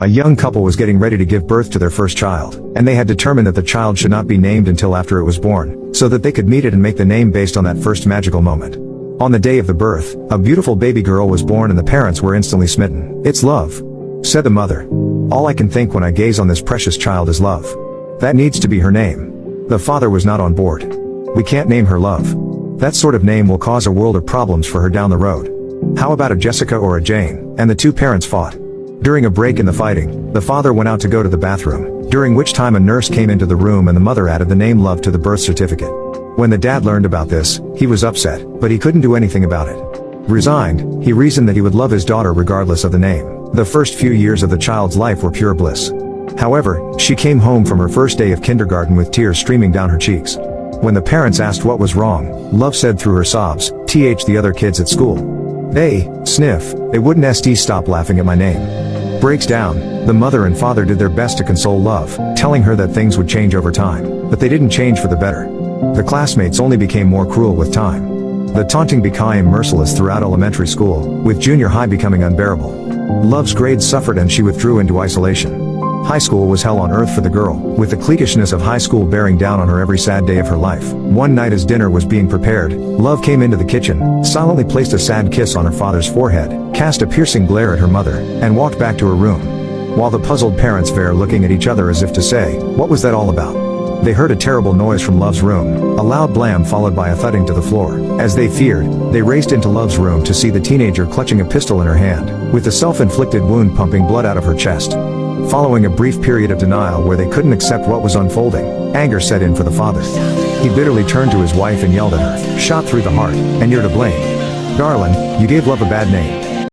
A young couple was getting ready to give birth to their first child, and they had determined that the child should not be named until after it was born, so that they could meet it and make the name based on that first magical moment. On the day of the birth, a beautiful baby girl was born and the parents were instantly smitten. "It's love," said the mother. "All I can think when I gaze on this precious child is love. That needs to be her name." The father was not on board. "We can't name her Love. That sort of name will cause a world of problems for her down the road. How about a Jessica or a Jane?" And the two parents fought. During a break in the fighting, the father went out to go to the bathroom, during which time a nurse came into the room and the mother added the name Love to the birth certificate. When the dad learned about this, he was upset, but he couldn't do anything about it. Resigned, he reasoned that he would love his daughter regardless of the name. The first few years of the child's life were pure bliss. However, she came home from her first day of kindergarten with tears streaming down her cheeks. When the parents asked what was wrong, Love said through her sobs, the other kids at school. Sniff, they wouldn't stop laughing at my name." Breaks down, the mother and father did their best to console Love, telling her that things would change over time, but they didn't change for the better. The classmates only became more cruel with time. The taunting became merciless throughout elementary school, with junior high becoming unbearable. Love's grades suffered and she withdrew into isolation. High school was hell on earth for the girl, with the cliquishness of high school bearing down on her every sad day of her life. One night as dinner was being prepared, Love came into the kitchen, silently placed a sad kiss on her father's forehead, cast a piercing glare at her mother, and walked back to her room. While the puzzled parents were looking at each other as if to say, "What was that all about?" They heard a terrible noise from Love's room, a loud blam followed by a thudding to the floor. As they feared, they raced into Love's room to see the teenager clutching a pistol in her hand, with the self-inflicted wound pumping blood out of her chest. Following a brief period of denial where they couldn't accept what was unfolding, anger set in for the father. He bitterly turned to his wife and yelled at her, "Shot through the heart, and you're to blame. Darling, you gave Love a bad name.